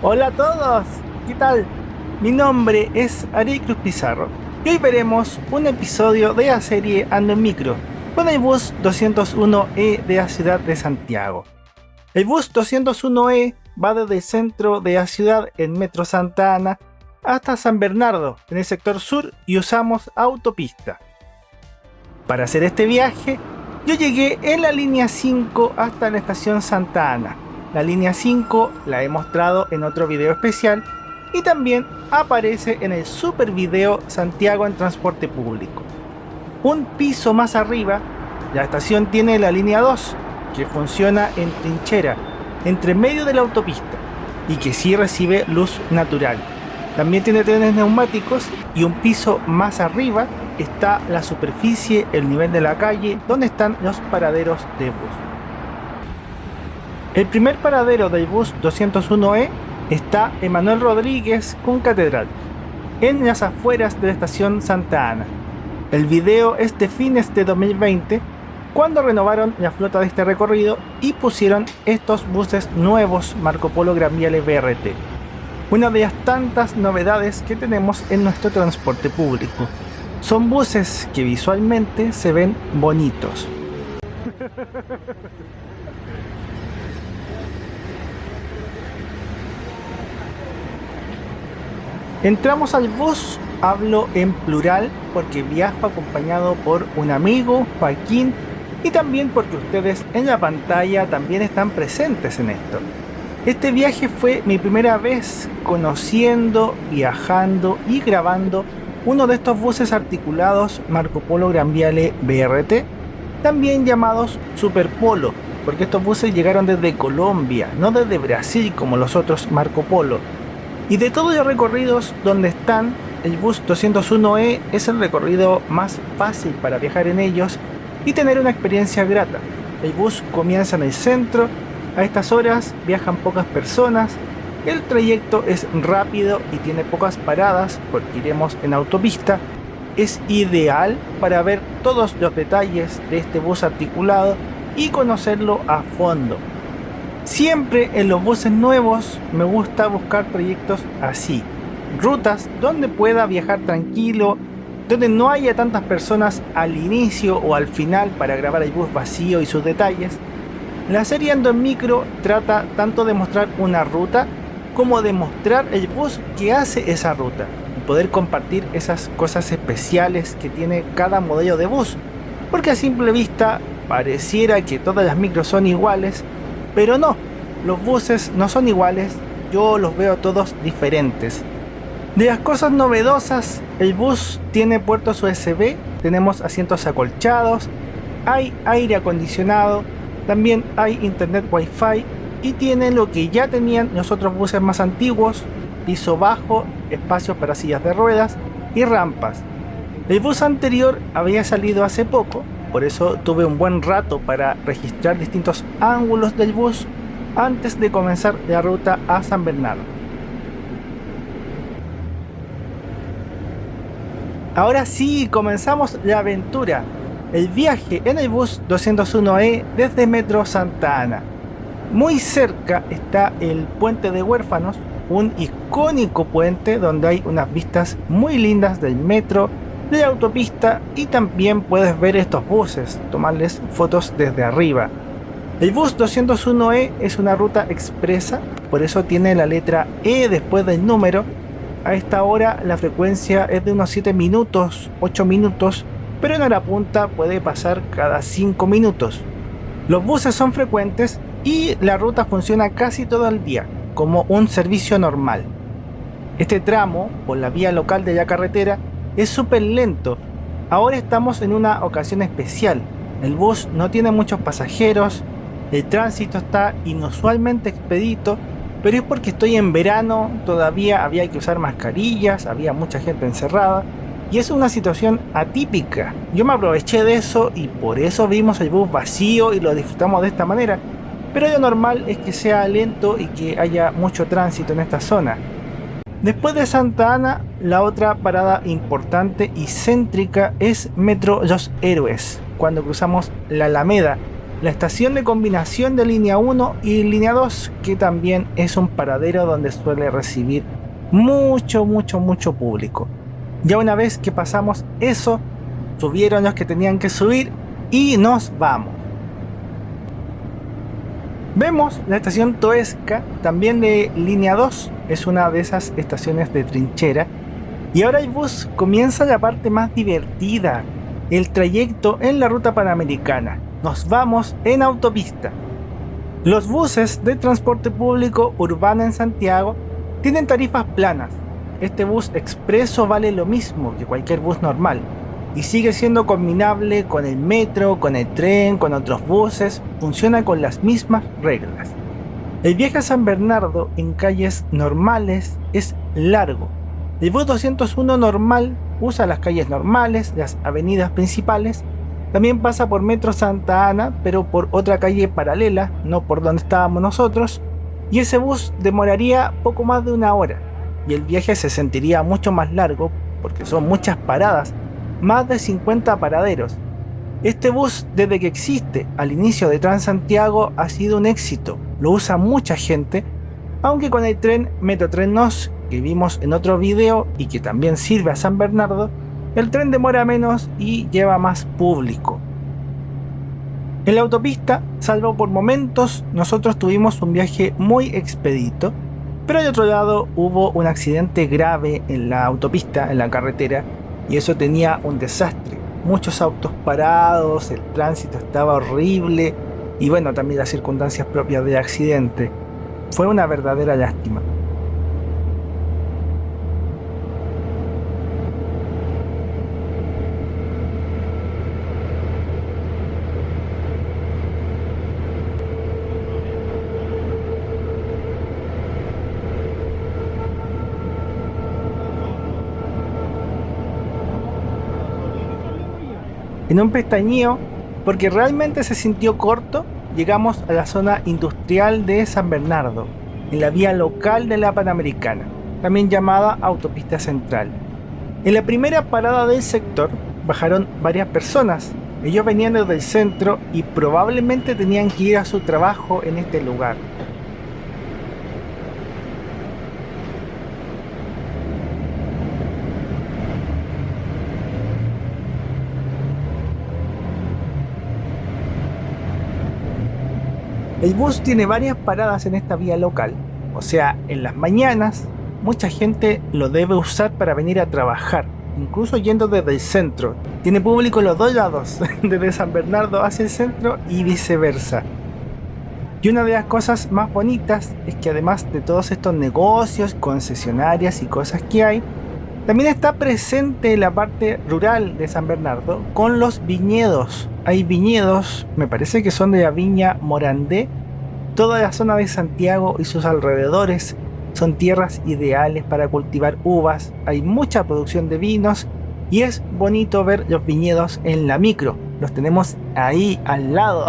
Hola a todos, ¿qué tal? Mi nombre es Ariel Cruz Pizarro y hoy veremos un episodio de la serie Ando en Micro con el bus 201E de la ciudad de Santiago. El bus 201E va desde el centro de la ciudad en Metro Santa Ana hasta San Bernardo en el sector sur y usamos autopista. Para hacer este viaje, yo llegué en la línea 5 hasta la estación Santa Ana. La línea 5 la he mostrado en otro video especial y también aparece en el super video Santiago en transporte público. Un piso más arriba, la estación tiene la línea 2, que funciona en trinchera, entre medio de la autopista, y que sí recibe luz natural. También tiene trenes neumáticos y un piso más arriba está la superficie, el nivel de la calle, donde están los paraderos de bus. El primer paradero del bus 201E está en Manuel Rodríguez con Catedral, en las afueras de la estación Santa Ana. El video es de fines de 2020, cuando renovaron la flota de este recorrido y pusieron estos buses nuevos Marco Polo Gran Viale BRT. Una de las tantas novedades que tenemos en nuestro transporte público. Son buses que visualmente se ven bonitos. Entramos al bus, hablo en plural porque viajo acompañado por un amigo, Joaquín, y también porque ustedes en la pantalla también están presentes en esto. Este viaje fue mi primera vez conociendo, viajando y grabando uno de estos buses articulados Marco Polo Gran Viale BRT, también llamados Super Polo, porque estos buses llegaron desde Colombia, no desde Brasil como los otros Marco Polo. Y de todos los recorridos donde están, el bus 201E es el recorrido más fácil para viajar en ellos y tener una experiencia grata. El bus comienza en el centro, a estas horas viajan pocas personas, el trayecto es rápido y tiene pocas paradas porque iremos en autopista. Es ideal para ver todos los detalles de este bus articulado y conocerlo a fondo. Siempre en los buses nuevos me gusta buscar trayectos así, rutas donde pueda viajar tranquilo, donde no haya tantas personas al inicio o al final para grabar el bus vacío y sus detalles. La serie Ando en Micro trata tanto de mostrar una ruta como de mostrar el bus que hace esa ruta y poder compartir esas cosas especiales que tiene cada modelo de bus, porque a simple vista pareciera que todas las micros son iguales, pero no, los buses no son iguales, yo los veo todos diferentes. De las cosas novedosas, el bus tiene puertos USB, tenemos asientos acolchados, hay aire acondicionado, también hay internet wifi y tiene lo que ya tenían los otros buses más antiguos, piso bajo, espacios para sillas de ruedas y rampas. El bus anterior había salido hace poco, por eso tuve un buen rato para registrar distintos ángulos del bus antes de comenzar la ruta a San Bernardo. Ahora sí, comenzamos la aventura, el viaje en el bus 201E desde Metro Santa Ana. Muy cerca está el Puente de Huérfanos, un icónico puente donde hay unas vistas muy lindas del metro, de la autopista y también puedes ver estos buses, tomarles fotos desde arriba. El bus 201E es una ruta expresa, por eso tiene la letra E después del número. A esta hora la frecuencia es de unos 7 minutos, 8 minutos, pero en hora punta puede pasar cada 5 minutos. Los buses son frecuentes y la ruta funciona casi todo el día, como un servicio normal. Este tramo, por la vía local de la carretera, es súper lento. Ahora estamos en una ocasión especial. El bus no tiene muchos pasajeros, el tránsito está inusualmente expedito, pero es porque estoy en verano, todavía había que usar mascarillas, había mucha gente encerrada y es una situación atípica. Yo me aproveché de eso y por eso vimos el bus vacío y lo disfrutamos de esta manera, pero lo normal es que sea lento y que haya mucho tránsito en esta zona. Después de Santa Ana, la otra parada importante y céntrica es Metro Los Héroes, cuando cruzamos la Alameda, la estación de combinación de línea 1 y línea 2, que también es un paradero donde suele recibir mucho público. Ya una vez que pasamos eso, subieron los que tenían que subir y nos vamos. Vemos la estación Toesca, también de línea 2, es una de esas estaciones de trinchera. Y ahora el bus comienza la parte más divertida, el trayecto en la ruta panamericana. Nos vamos en autopista. Los buses de transporte público urbano en Santiago tienen tarifas planas. Este bus expreso vale lo mismo que cualquier bus normal y sigue siendo combinable con el metro, con el tren, con otros buses, funciona con las mismas reglas. El viaje a San Bernardo en calles normales es largo. El bus 201 normal usa las calles normales, las avenidas principales. También pasa por Metro Santa Ana, pero por otra calle paralela, no por donde estábamos nosotros. Y ese bus demoraría poco más de una hora. Y el viaje se sentiría mucho más largo, porque son muchas paradas, más de 50 paraderos. Este bus, desde que existe al inicio de Transantiago, ha sido un éxito. Lo usa mucha gente, aunque con el tren Metrotren Nos, que vimos en otro video y que también sirve a San Bernardo, el tren demora menos y lleva más público. En la autopista, salvo por momentos, nosotros tuvimos un viaje muy expedito, pero al otro lado hubo un accidente grave en la autopista, en la carretera, y eso tenía un desastre. Muchos autos parados, el tránsito estaba horrible y bueno, también las circunstancias propias del accidente. Fue una verdadera lástima. En un pestañeo, porque realmente se sintió corto, llegamos a la zona industrial de San Bernardo, en la vía local de la Panamericana, también llamada Autopista Central. En la primera parada del sector bajaron varias personas. Ellos venían desde el centro y probablemente tenían que ir a su trabajo en este lugar. El bus tiene varias paradas en esta vía local, o sea, en las mañanas mucha gente lo debe usar para venir a trabajar, incluso yendo desde el centro. Tiene público en los dos lados, desde San Bernardo hacia el centro y viceversa. Y una de las cosas más bonitas es que además de todos estos negocios, concesionarias y cosas que hay, también está presente la parte rural de San Bernardo con los viñedos. Hay viñedos, me parece que son de la viña Morandé. Toda la zona de Santiago y sus alrededores son tierras ideales para cultivar uvas. Hay mucha producción de vinos y es bonito ver los viñedos en la micro. Los tenemos ahí al lado.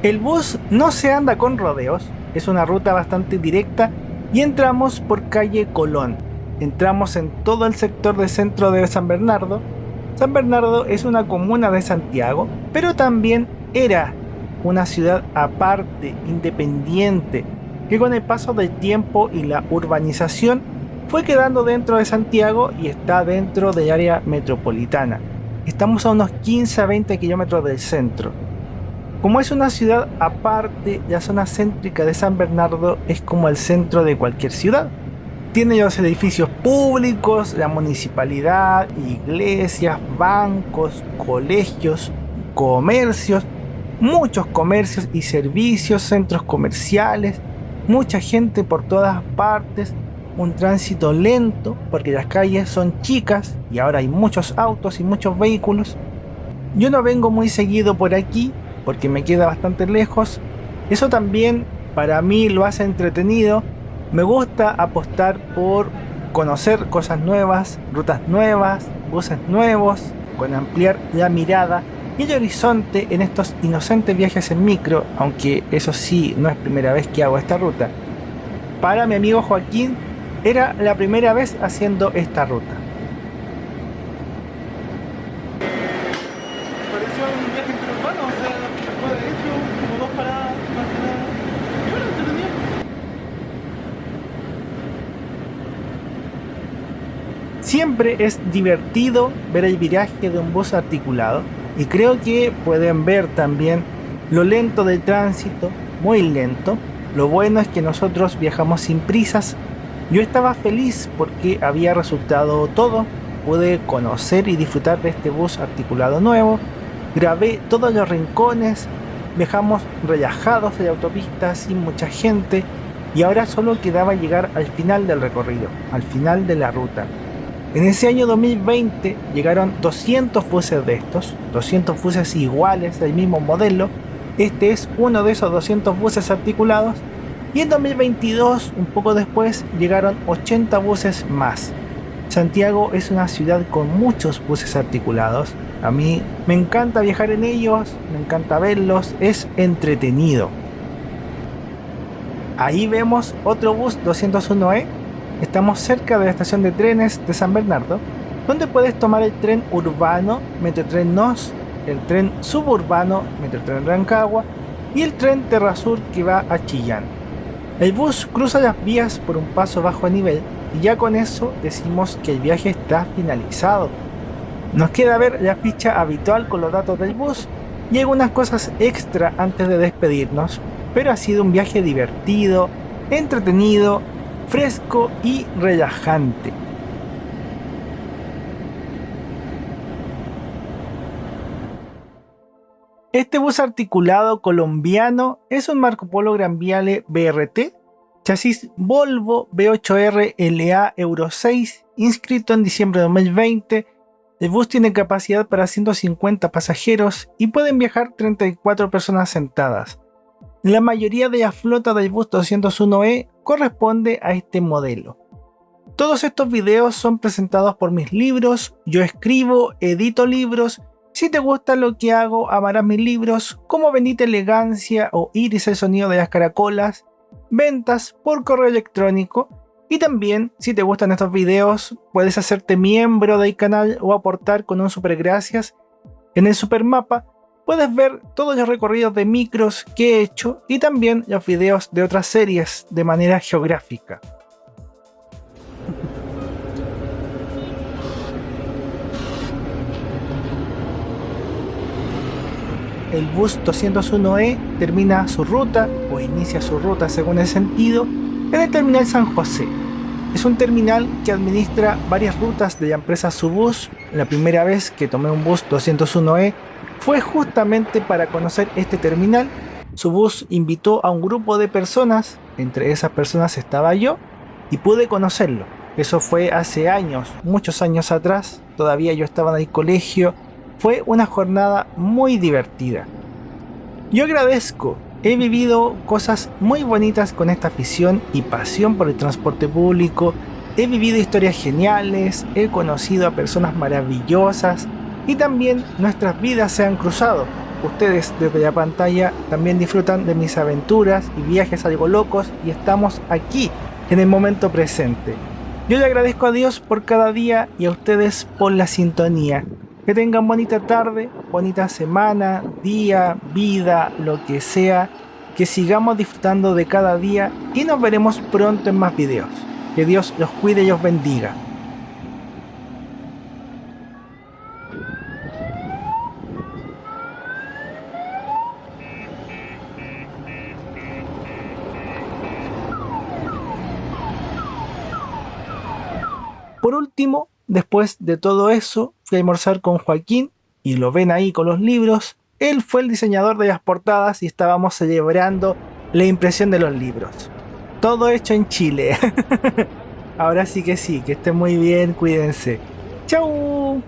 El bus no se anda con rodeos, es una ruta bastante directa y entramos por calle Colón. Entramos en todo el sector del centro de San Bernardo. San Bernardo es una comuna de Santiago, pero también era una ciudad aparte, independiente, que con el paso del tiempo y la urbanización fue quedando dentro de Santiago y está dentro del área metropolitana. Estamos a unos 15 a 20 kilómetros del centro. Como es una ciudad aparte, la zona céntrica de San Bernardo es como el centro de cualquier ciudad. Tiene los edificios públicos, la municipalidad, iglesias, bancos, colegios, comercios, muchos comercios y servicios, centros comerciales, mucha gente por todas partes, un tránsito lento porque las calles son chicas y ahora hay muchos autos y muchos vehículos. Yo no vengo muy seguido por aquí porque me queda bastante lejos. Eso también para mí lo hace entretenido. Me gusta apostar por conocer cosas nuevas, rutas nuevas, buses nuevos, con ampliar la mirada y el horizonte en estos inocentes viajes en micro, aunque eso sí, no es primera vez que hago esta ruta. Para mi amigo Joaquín, era la primera vez haciendo esta ruta. Siempre es divertido ver el viraje de un bus articulado y creo que pueden ver también lo lento del tránsito, muy lento. Lo bueno es que nosotros viajamos sin prisas. Yo estaba feliz porque había resultado todo. Pude conocer y disfrutar de este bus articulado nuevo. Grabé todos los rincones. Viajamos relajados en la autopista sin mucha gente. Y ahora solo quedaba llegar al final del recorrido, al final de la ruta. En ese año 2020 llegaron 200 buses de estos, 200 buses iguales del mismo modelo. Este es uno de esos 200 buses articulados. Y en 2022, un poco después, llegaron 80 buses más. Santiago es una ciudad con muchos buses articulados. A mí me encanta viajar en ellos, me encanta verlos, es entretenido. Ahí vemos otro bus 201E. Estamos cerca de la estación de trenes de San Bernardo, donde puedes tomar el tren urbano, Metrotren NOS, el tren suburbano, Metrotren Rancagua, y el tren Terra Sur que va a Chillán. El bus cruza las vías por un paso bajo a nivel y ya con eso decimos que el viaje está finalizado. Nos queda ver la ficha habitual con los datos del bus y algunas cosas extra antes de despedirnos, pero ha sido un viaje divertido, entretenido, fresco y relajante. Este bus articulado colombiano es un Marco Polo Gran Viale BRT, chasis Volvo V8R LA Euro 6, inscrito en diciembre de 2020. El bus tiene capacidad para 150 pasajeros y pueden viajar 34 personas sentadas. La mayoría de la flota del bus 201E corresponde a este modelo. Todos estos videos son presentados por mis libros. Yo escribo, edito libros. Si te gusta lo que hago, amarás mis libros como Bendita Elegancia o Iris el sonido de las caracolas. Ventas por correo electrónico. Y también, si te gustan estos videos, puedes hacerte miembro del canal o aportar con un super gracias. En el supermapa puedes ver todos los recorridos de micros que he hecho y también los videos de otras series de manera geográfica. El bus 201E termina su ruta o inicia su ruta según el sentido en el terminal San José. Es un terminal que administra varias rutas de la empresa Subus. La primera vez que tomé un bus 201E fue justamente para conocer este terminal. Subus invitó a un grupo de personas, entre esas personas estaba yo, y pude conocerlo. Eso fue hace años, muchos años atrás, todavía yo estaba en el colegio. Fue una jornada muy divertida. Yo agradezco, he vivido cosas muy bonitas con esta afición y pasión por el transporte público. He vivido historias geniales, he conocido a personas maravillosas y también nuestras vidas se han cruzado. Ustedes desde la pantalla también disfrutan de mis aventuras y viajes algo locos y estamos aquí en el momento presente. Yo le agradezco a Dios por cada día y a ustedes por la sintonía. Que tengan bonita tarde, bonita semana, día, vida, lo que sea. Que sigamos disfrutando de cada día y nos veremos pronto en más videos. Que Dios los cuide y los bendiga. Por último, después de todo eso, fui a almorzar con Joaquín, y lo ven ahí con los libros. Él fue el diseñador de las portadas y estábamos celebrando la impresión de los libros. Todo hecho en Chile. Ahora sí, que estén muy bien, cuídense. ¡Chau!